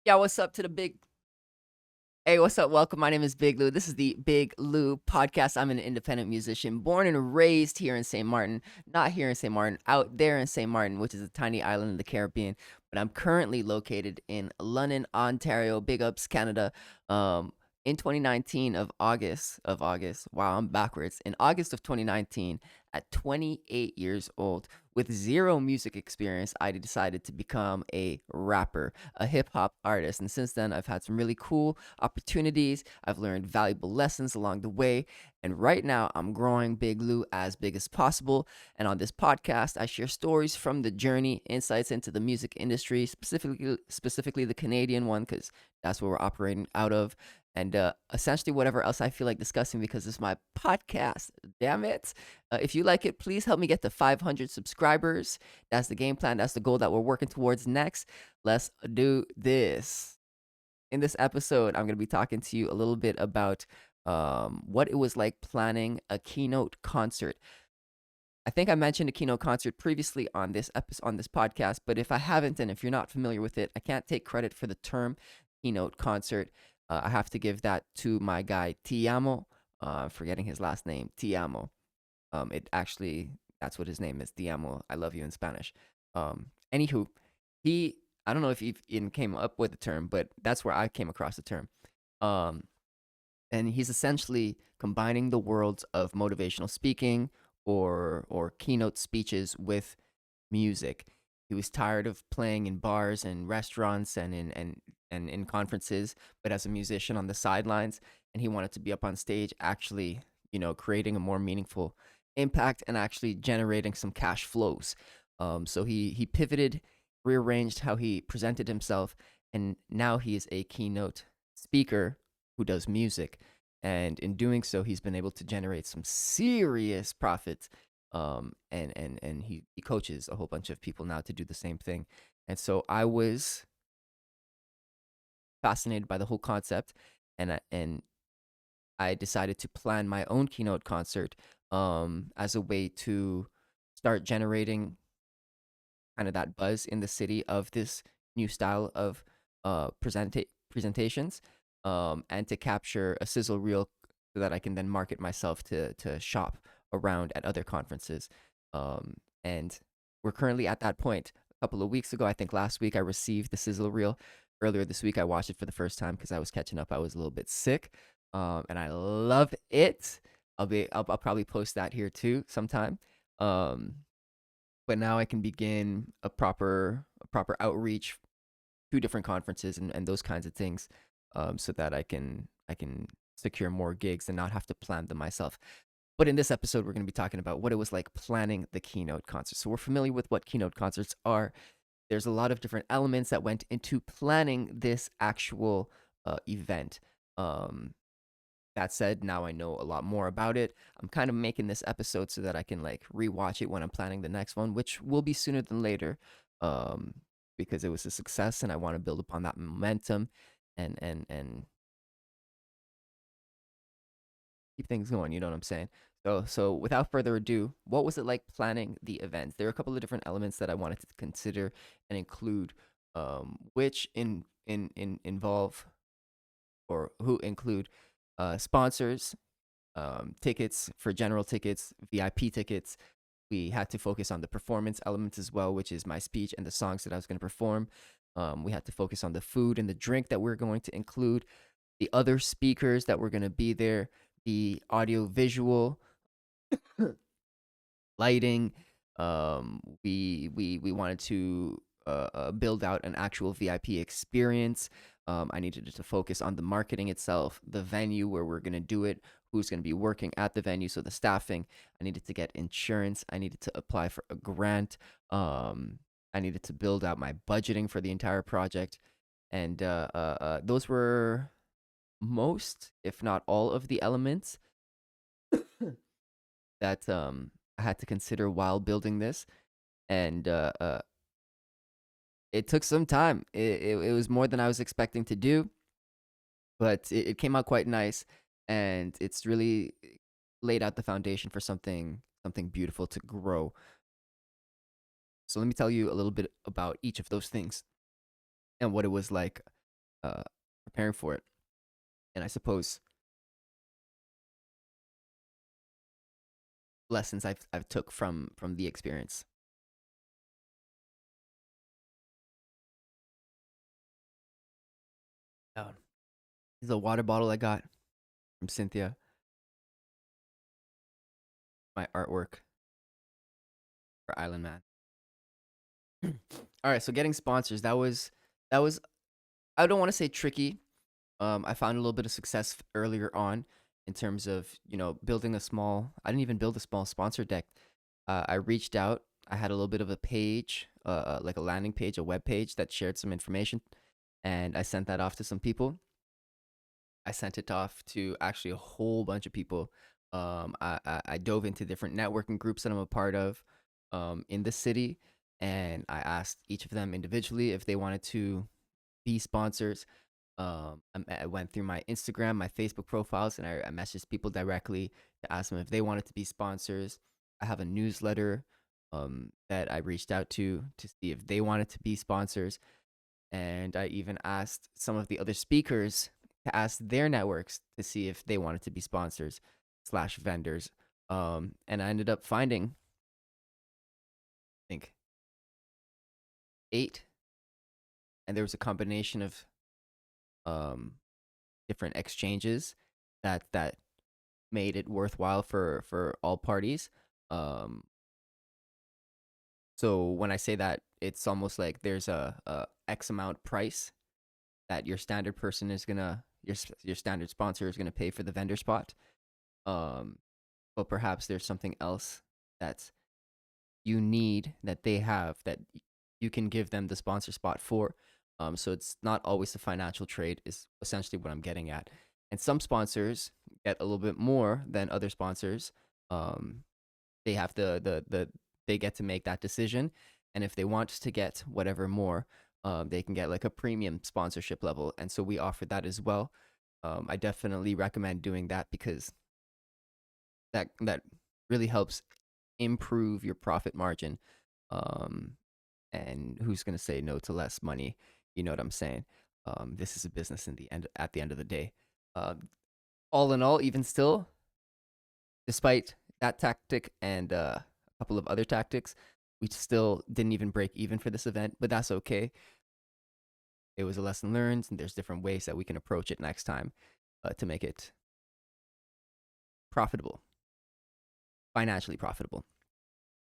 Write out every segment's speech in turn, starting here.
Yeah, what's up to the big Hey, what's up? Welcome. My name is Big Lou. This is the Big Lou podcast. I'm an independent musician, born and raised here in St. Martin, not here in St. Martin, out there in St. Martin, which is a tiny island in the Caribbean. But I'm currently located in London, Ontario. Big ups, Canada. In 2019 of August. Wow, I'm backwards. In August of 2019, at 28 years old, with zero music experience, I decided to become a rapper, a hip hop artist. And since then, I've had some really cool opportunities. I've learned valuable lessons along the way. And right now, I'm growing Big Lou as big as possible. And on this podcast, I share stories from the journey, insights into the music industry, specifically the Canadian one, because that's where we're operating out of. And essentially, whatever else I feel like discussing because it's my podcast. Damn it. If you like it, please help me get to 500 subscribers. That's the game plan. That's the goal that we're working towards next. Let's do this. In this episode, I'm going to be talking to you a little bit about what it was like planning a keynote concert. I think I mentioned a keynote concert previously on this episode on this podcast, but if I haven't, and if you're not familiar with it, I can't take credit for the term keynote concert. I have to give that to my guy Tiamo. Forgetting his last name, Tiamo. It actually that's what his name is, Tiamo. I love you in Spanish. Anywho, he I don't know if he even came up with the term, but that's where I came across the term. Um, and he's essentially combining the worlds of motivational speaking or keynote speeches with music. He was tired of playing in bars and restaurants and in conferences, but as a musician on the sidelines, and he wanted to be up on stage, actually, creating a more meaningful impact and actually generating some cash flows. So he pivoted, rearranged how he presented himself, and now he is a keynote speaker who does music. And in doing so, he's been able to generate some serious profits. And he coaches a whole bunch of people now to do the same thing. And so I was fascinated by the whole concept, and I decided to plan my own keynote concert as a way to start generating kind of that buzz in the city of this new style of presentations, and to capture a sizzle reel so that I can then market myself to shop around at other conferences. And we're currently at that point. A couple of weeks ago, I think last week, I received the sizzle reel. Earlier this week, I watched it for the first time because I was catching up. I was a little bit sick, and I love it. I'll probably post that here too sometime. Um, but now I can begin a proper outreach to different conferences and those kinds of things, so that I can secure more gigs and not have to plan them myself. But in this episode, we're going to be talking about what it was like planning the keynote concert. So we're familiar with what keynote concerts are. There's a lot of different elements that went into planning this actual event. Um, that said, now I know a lot more about it. I'm kind of making this episode so that I can like rewatch it when I'm planning the next one, which will be sooner than later, um, because it was a success and I want to build upon that momentum and keep things going. You know what I'm saying? So without further ado, what was it like planning the event? There are a couple of different elements that I wanted to consider and include, which involve or who include sponsors, tickets for general tickets, VIP tickets. We had to focus on the performance elements as well, which is my speech and the songs that I was going to perform. We had to focus on the food and the drink that we're going to include, the other speakers that were going to be there, the audio visual, lighting. We wanted to build out an actual VIP experience. I needed to focus on the marketing itself, the venue where we're gonna do it, who's gonna be working at the venue, so the staffing. I needed to get insurance. I needed to apply for a grant. I needed to build out my budgeting for the entire project, and those were most, if not all, of the elements that I had to consider while building this. And it took some time. It was more than I was expecting to do, but it came out quite nice, and it's really laid out the foundation for something beautiful to grow. So let me tell you a little bit about each of those things and what it was like. uh, preparing for it. And I suppose lessons I've took from the experience. Oh, this is a water bottle I got from Cynthia. My artwork for Island Man. All right, so getting sponsors, that was I don't want to say tricky. I found a little bit of success earlier on in terms of building a small. I didn't even build a small sponsor deck. I reached out. I had a little bit of a page, like a landing page, a web page that shared some information, and I sent that off to some people. I sent it off to actually a whole bunch of people. I dove into different networking groups that I'm a part of in the city, and I asked each of them individually if they wanted to be sponsors. I went through my Instagram, my Facebook profiles, and I messaged people directly to ask them if they wanted to be sponsors. I have a newsletter that I reached out to see if they wanted to be sponsors, and I even asked some of the other speakers to ask their networks to see if they wanted to be sponsors slash vendors. And I ended up finding, I think, 8, and there was a combination of um, different exchanges that made it worthwhile for all parties. Um, so when I say that, it's almost like there's a X amount price that your standard person is gonna your standard sponsor is gonna pay for the vendor spot. Um, but perhaps there's something else that you need that they have that you can give them the sponsor spot for. So it's not always a financial trade is essentially what I'm getting at. And some sponsors get a little bit more than other sponsors. Um, they have the they get to make that decision, and if they want to get whatever more, they can get like a premium sponsorship level, and so we offer that as well. I definitely recommend doing that because that really helps improve your profit margin. Um, and who's gonna say no to less money? You know what I'm saying? This is a business in the end. At the end of the day, all in all, even still, despite that tactic and a couple of other tactics, we still didn't even break even for this event. But that's okay. It was a lesson learned, and there's different ways that we can approach it next time to make it profitable, financially profitable.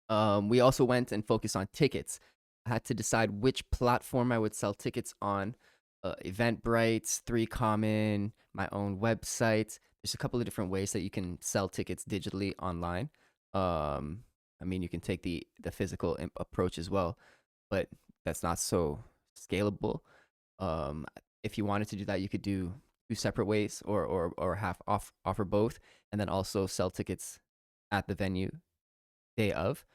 We also went and focused on tickets. I had to decide which platform I would sell tickets on. Eventbrite, 3Common, my own website. There's a couple of different ways that you can sell tickets digitally online. Um, I mean, you can take the physical approach as well, but that's not so scalable. Um, if you wanted to do that, you could do 2 separate ways, or half off offer both, and then also sell tickets at the venue day of.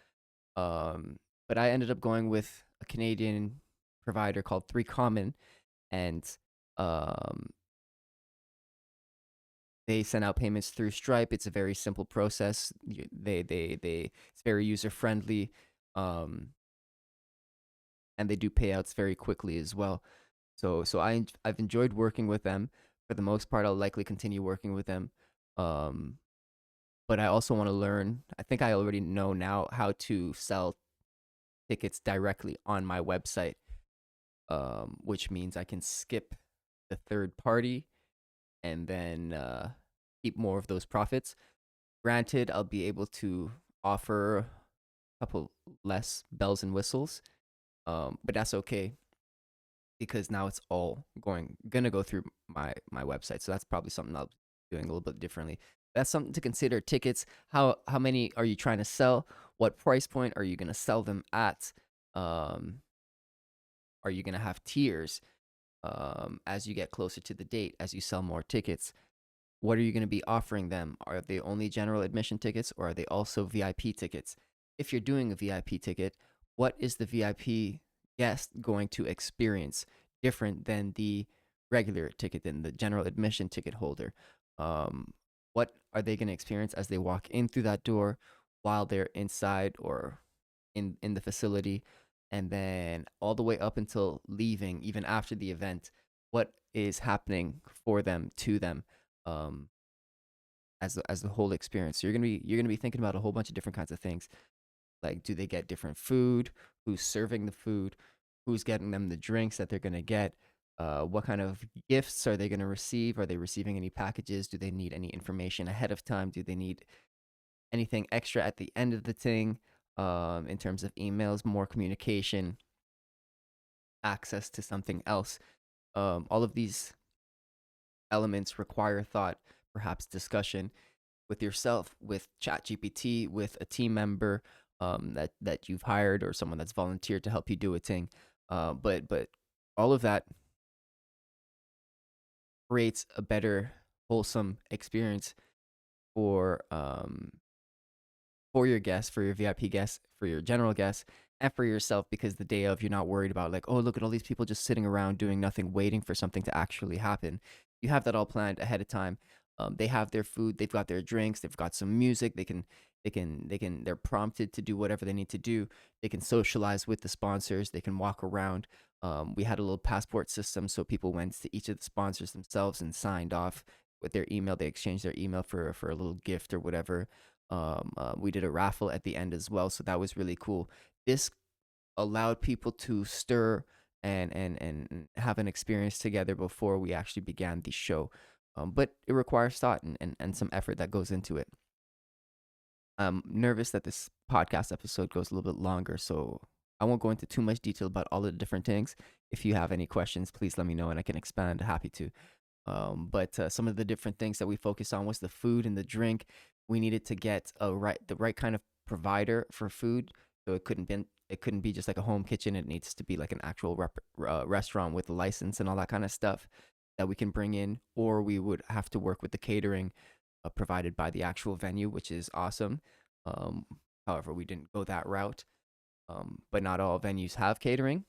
Um, but I ended up going with a Canadian provider called 3Common, and um, they send out payments through Stripe. It's a very simple process. It's very user friendly, um, and they do payouts very quickly as well. I've enjoyed working with them. For the most part, I'll likely continue working with them. Um, but I also want to learn. I think I already know now how to sell tickets directly on my website, which means I can skip the third party and then keep more of those profits. Granted, I'll be able to offer a couple less bells and whistles, but that's okay because now it's all gonna go through my website. So that's probably something I'll be doing a little bit differently. That's something to consider. Tickets. How many are you trying to sell? What price point are you gonna sell them at? Um, are you gonna have tiers as you get closer to the date, as you sell more tickets? What are you going to be offering them? Are they only general admission tickets, or are they also VIP tickets? If you're doing a VIP ticket, what is the VIP guest going to experience different than the regular ticket, than the general admission ticket holder? What are they going to experience as they walk in through that door, while they're inside or in the facility, and then all the way up until leaving, even after the event? what is happening for them, to them, um, as the whole experience. So you're gonna be thinking about a whole bunch of different kinds of things. Like, do they get different food? Who's serving the food? Who's getting them the drinks that they're gonna get? What kind of gifts are they gonna receive? Are they receiving any packages? Do they need any information ahead of time? Do they need anything extra at the end of the thing? In terms of emails, more communication, access to something else. All of these elements require thought, perhaps discussion with yourself, with ChatGPT, with a team member that you've hired or someone that's volunteered to help you do a thing. But all of that creates a better, wholesome experience for for your guests, for your VIP guests, for your general guests, and for yourself, because the day of, you're not worried about like, oh, look at all these people just sitting around doing nothing, waiting for something to actually happen. You have that all planned ahead of time. They have their food, they've got their drinks, they've got some music. They're prompted to do whatever they need to do. They can socialize with the sponsors. They can walk around. We had a little passport system, so people went to each of the sponsors themselves and signed off with their email. They exchanged their email for a little gift or whatever. We did a raffle at the end as well, so that was really cool. This allowed people to stir and have an experience together before we actually began the show. But it requires thought and some effort that goes into it. I'm nervous that this podcast episode goes a little bit longer, so I won't go into too much detail about all of the different things. If you have any questions, please let me know and I can expand. Happy to. But some of the different things that we focused on was the food and the drink. We needed to get the right kind of provider for food, so it couldn't be just like a home kitchen. It needs to be like an actual restaurant with a license and all that kind of stuff that we can bring in, or we would have to work with the catering provided by the actual venue, which is awesome. Um, However, we didn't go that route. But not all venues have catering.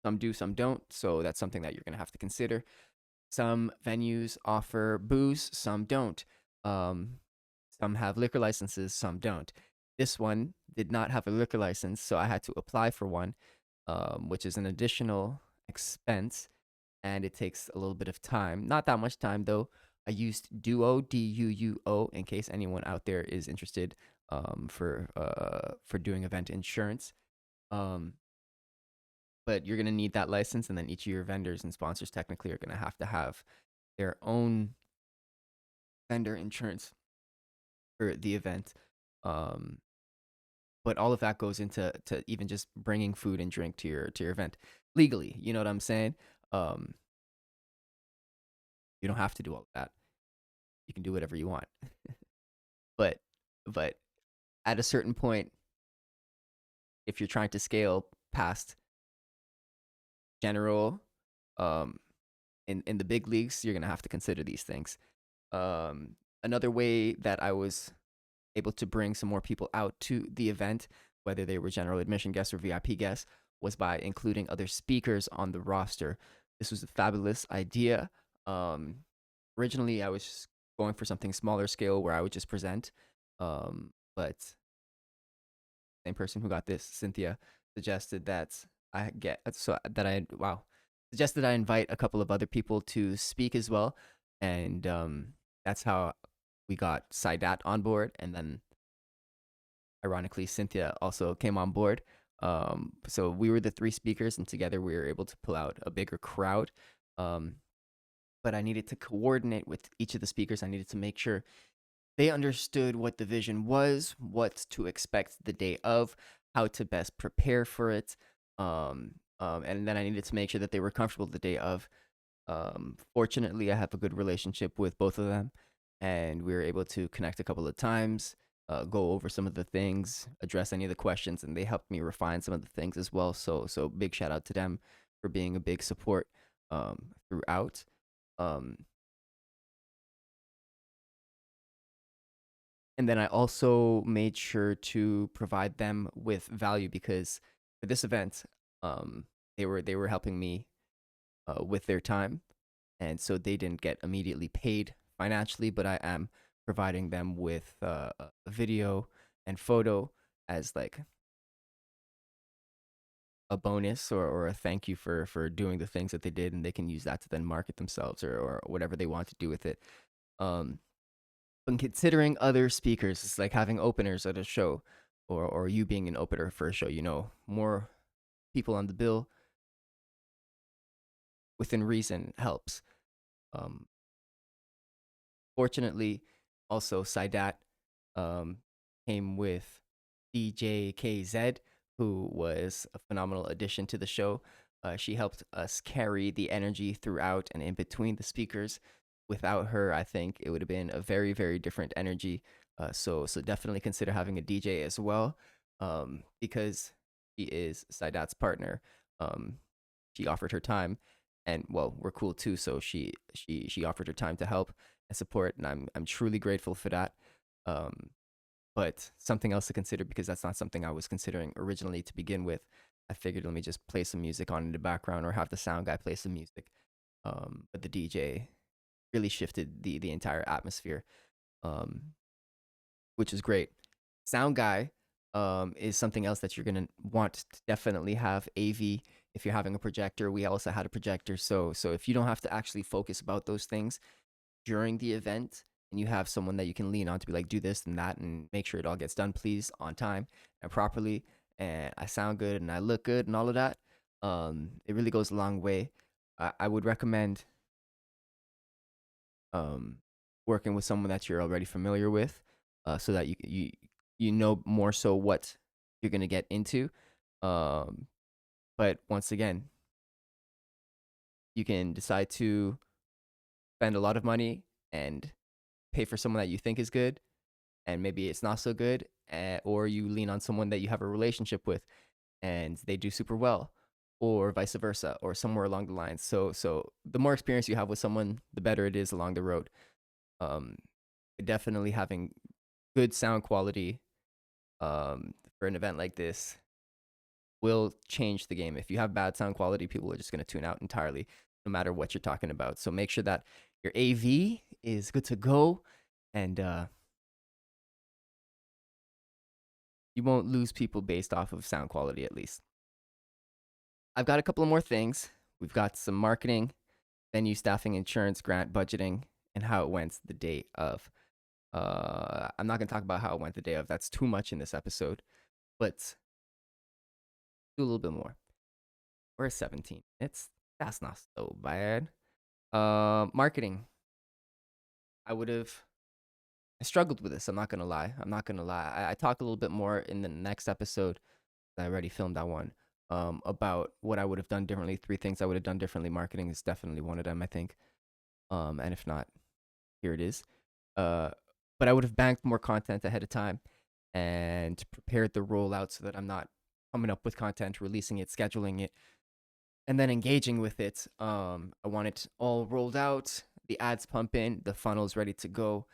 Some do, some don't. So that's something that you're gonna have to consider. Some venues offer booze, some don't. Um, some have liquor licenses, some don't. This one did not have a liquor license, so I had to apply for one, which is an additional expense, and it takes a little bit of time. Not that much time though. I used Duo, Duuo, in case anyone out there is interested for doing event insurance. Um, but you're gonna need that license, and then each of your vendors and sponsors technically are gonna have their own vendor insurance for the event. Um, but all of that goes into to even just bringing food and drink to your event legally. You know what I'm saying? Um, you don't have to do all of that. You can do whatever you want. But but at a certain point, if you're trying to scale past general, um, in the big leagues, you're gonna have to consider these things. Another way that I was able to bring some more people out to the event, whether they were general admission guests or VIP guests, was by including other speakers on the roster. This was a fabulous idea. Um, Originally, I was going for something smaller scale where I would just present. But same person who got this, Cynthia, suggested that I get so that I wow suggested I invite a couple of other people to speak as well, and that's how we got Saidat on board, and then ironically Cynthia also came on board. So we were the three speakers, and together we were able to pull out a bigger crowd. Um, but I needed to coordinate with each of the speakers. I needed to make sure they understood what the vision was, what to expect the day of, how to best prepare for it. And then I needed to make sure that they were comfortable the day of. Fortunately, I have a good relationship with both of them, and we were able to connect a couple of times, go over some of the things, address any of the questions, and they helped me refine some of the things as well. So big shout out to them for being a big support throughout. Um, And then I also made sure to provide them with value, because for this event, um, they were helping me with their time, and so they didn't get immediately paid financially, but I am providing them with a video and photo as like a bonus or a thank you for doing the things that they did, and they can use that to then market themselves or whatever they want to do with it. Um, but considering other speakers, it's like having openers at a show, or you being an opener for a show. More people on the bill within reason helps. Um, Fortunately, also Sidat um, came with DJ KZ, who was a phenomenal addition to the show. She helped us carry the energy throughout and in between the speakers. Without her, I think it would have been a very, very different energy. So definitely consider having a DJ as well, because she is Sidat's partner. Um, she offered her time, and well, we're cool too. So she offered her time to help and support, and I'm truly grateful for that. Um, but something else to consider, because that's not something I was considering originally to begin with. I figured let me just play some music on in the background or have the sound guy play some music. But the DJ really shifted the entire atmosphere, um, which is great. Sound guy is something else that you're gonna want to definitely have. AV, if you're having a projector, we also had a projector. So if you don't have to actually focus about those things during the event, and you have someone that you can lean on to be like, do this and that and make sure it all gets done, please, on time and properly, and I sound good and I look good and all of that, it really goes a long way. I would recommend um, working with someone that you're already familiar with, so that you know more so what you're gonna get into. Um, but once again, you can decide to spend a lot of money and pay for someone that you think is good, and maybe it's not so good, or you lean on someone that you have a relationship with and they do super well, or vice versa, or somewhere along the lines. So the more experience you have with someone, the better it is along the road. Um, Definitely having good sound quality for an event like this will change the game. If you have bad sound quality, people are just going to tune out entirely, no matter what you're talking about. So make sure that your AV is good to go, and you won't lose people based off of sound quality, at least. I've got a couple of more things. We've got some marketing, venue staffing, insurance, grant, budgeting, and how it went the day of. I'm not going to talk about how it went the day of. That's too much in this episode, but do a little bit more. We're at 17 minutes. That's not so bad. Marketing. I struggled with this. I'm not going to lie. I talk a little bit more in the next episode. I already filmed that one. About what I would have done differently. 3 things I would have done differently. Marketing is definitely one of them, I think. And if not, here it is. Uh, but I would have banked more content ahead of time and prepared the rollout so that I'm not coming up with content, releasing it, scheduling it, and then engaging with it. I want it all rolled out, the ads pump in, the funnel's ready to go,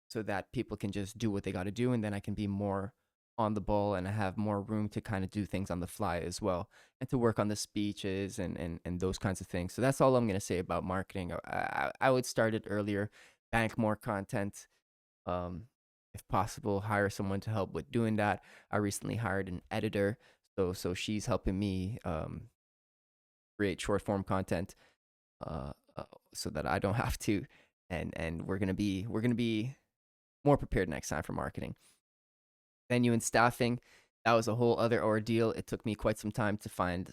so that people can just do what they got to do, and then I can be more on the ball and I have more room to kind of do things on the fly as well, and to work on the speeches and those kinds of things. So that's all I'm going to say about marketing. I would start it earlier, bank more content, um, if possible, hire someone to help with doing that. I recently hired an editor, so she's helping me create short form content, uh, uh, so that I don't have to, and we're gonna be more prepared next time for marketing. Venue and staffing, that was a whole other ordeal. It took me quite some time to find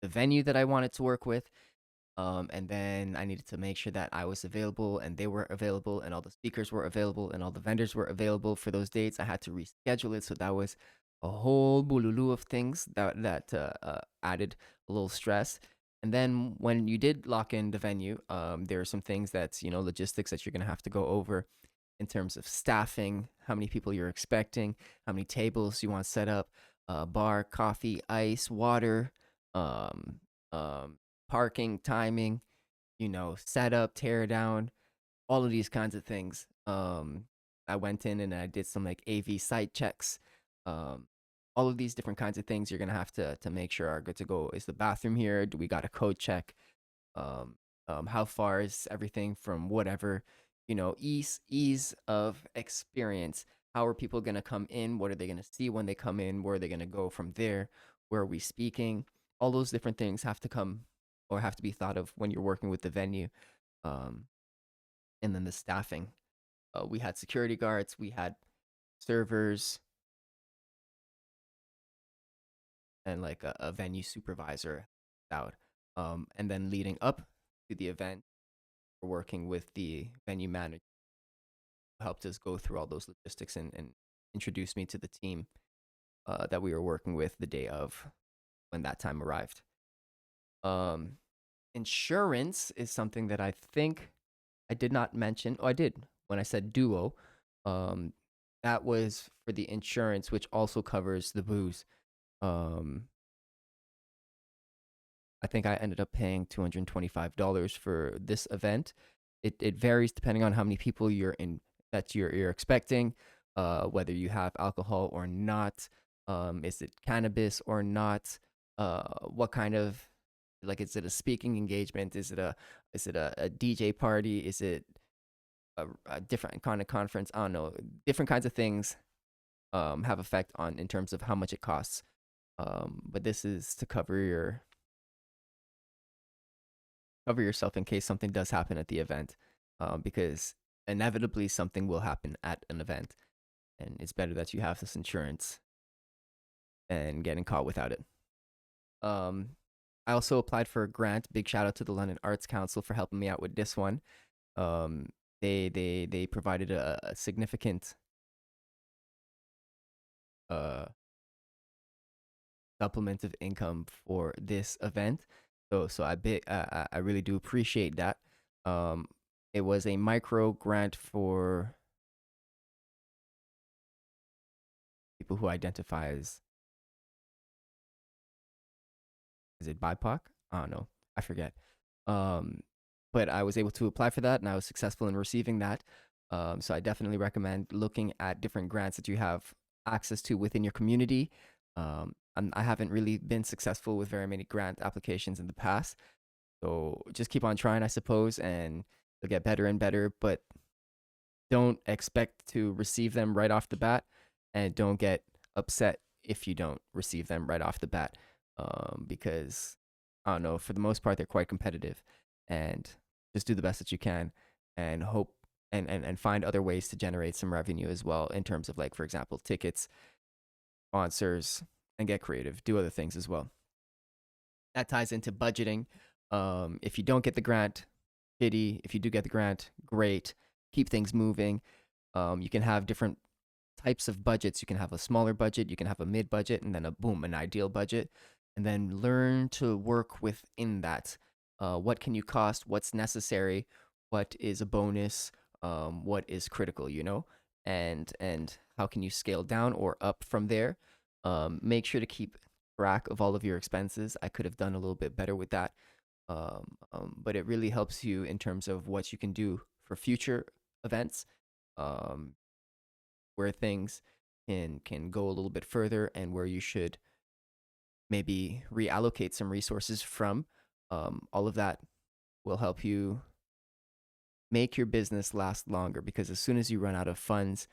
the venue that I wanted to work with. And then I needed to make sure that I was available and they were available and all the speakers were available and all the vendors were available for those dates. I had to reschedule it. So that was a whole bululu of things that added a little stress. And then when you did lock in the venue, there are some things that's, logistics that you're going to have to go over in terms of staffing, how many people you're expecting, how many tables you want set up, bar, coffee, ice, water, um, um, parking, timing, setup, tear down, all of these kinds of things. I went in and I did some like AV site checks. Um, all of these different kinds of things you're gonna have to make sure are good to go. Is the bathroom here? Do we got a code check? um, how far is everything from whatever, ease of experience. How are people going to come in? What are they going to see when they come in? Where are they going to go from there? Where are we speaking? all those different things have to come or have to be thought of when you're working with the venue. Um, and then the staffing. We had security guards, we had servers, and like a venue supervisor out. And then leading up to the event, we're working with the venue manager who helped us go through all those logistics and introduce me to the team that we were working with the day of when that time arrived. Um, Insurance is something that I think I did not mention. Oh, I did when I said duo. Um, that was for the insurance, which also covers the booze. Um, I think I ended up paying $225 for this event. It varies depending on how many people you're expecting, whether you have alcohol or not, is it cannabis or not, what kind of like is it a speaking engagement? Is it a DJ party? Is it a different kind of conference? I don't know. Different kinds of things have effect on in terms of how much it costs. But this is to cover yourself in case something does happen at the event, because inevitably something will happen at an event, and it's better that you have this insurance than getting caught without it. Um, I also applied for a grant. Big shout out to the London Arts Council for helping me out with this one. Um, they provided a significant uh supplement of income for this event. So I really do appreciate that. Um, it was a micro grant for people who identify as is it BIPOC? I don't know. I forget. Um, but I was able to apply for that, and I was successful in receiving that. So I definitely recommend looking at different grants that you have access to within your community. I haven't really been successful with very many grant applications in the past, so just keep on trying, I suppose, and you'll get better and better. But don't expect to receive them right off the bat, and don't get upset if you don't receive them right off the bat, because I don't know, for the most part they're quite competitive, and just do the best that you can and hope and find other ways to generate some revenue as well in terms of, like, for example, tickets, sponsors, and get creative, do other things as well. That ties into budgeting. If you don't get the grant, shitty. If you do get the grant, great. Keep things moving. You can have different types of budgets. You can have a smaller budget, you can have a mid budget, and then an ideal budget. And then learn to work within that. What can you cost? What's necessary? What is a bonus? What is critical, and how can you scale down or up from there? Make sure to keep track of all of your expenses. I could have done a little bit better with that. But it really helps you in terms of what you can do for future events, um, where things can go a little bit further, and where you should maybe reallocate some resources from. All of that will help you make your business last longer, because as soon as you run out of funds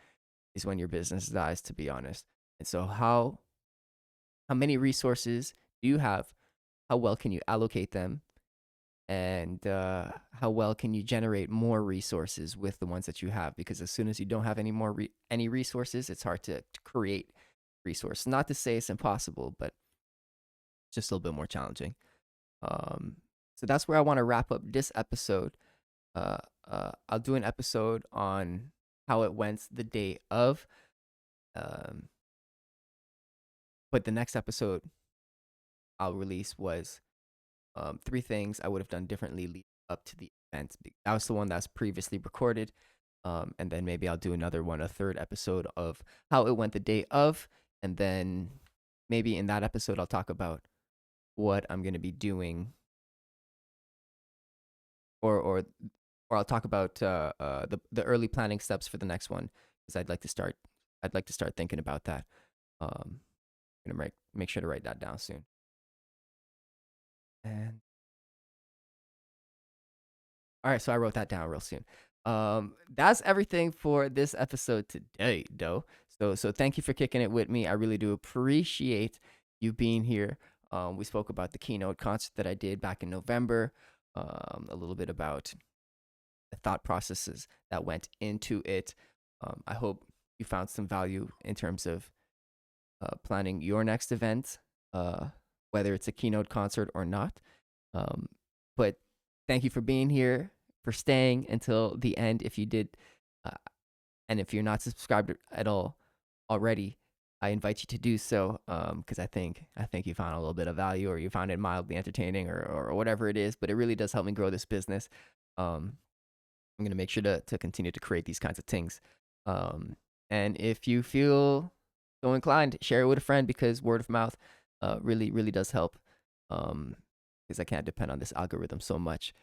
is when your business dies, to be honest. And so how many resources do you have? How well can you allocate them? And how well can you generate more resources with the ones that you have? Because as soon as you don't have any resources, it's hard to create resources. Not to say it's impossible, but just a little bit more challenging. So that's where I want to wrap up this episode. I'll do an episode on how it went the day of, um, but the next episode I'll release was 3 things I would have done differently leading up to the event. That was the one that's previously recorded. And then maybe I'll do another one, a third episode of how it went the day of. And then maybe in that episode, I'll talk about what I'm going to be doing, or I'll talk about the early planning steps for the next one, because I'd like to start thinking about that. I'm gonna make sure to write that down soon. And all right, so I wrote that down real soon. That's everything for this episode today, though. So thank you for kicking it with me. I really do appreciate you being here. We spoke about the keynote concert that I did back in November, a little bit about the thought processes that went into it. I hope you found some value in terms of planning your next event, uh, whether it's a keynote concert or not. Um, but thank you for being here, for staying until the end. If you did, uh, and if you're not subscribed at all already, I invite you to do so, because I think you found a little bit of value, or you found it mildly entertaining, or whatever it is. But it really does help me grow this business. Um, I'm gonna make sure to continue to create these kinds of things. Um, and if you feel so inclined, share it with a friend, because word of mouth really does help. Because I can't depend on this algorithm so much.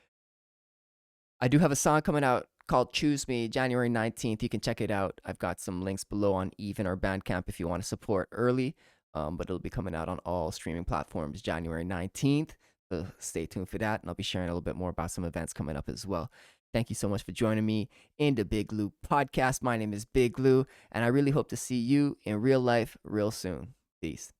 I do have a song coming out called Choose Me, January 19th. You can check it out. I've got some links below on Even or Bandcamp if you want to support early. But it'll be coming out on all streaming platforms January 19th. So stay tuned for that. And I'll be sharing a little bit more about some events coming up as well. Thank you so much for joining me in the Big Lou podcast. My name is Big Lou, and I really hope to see you in real life real soon. Peace.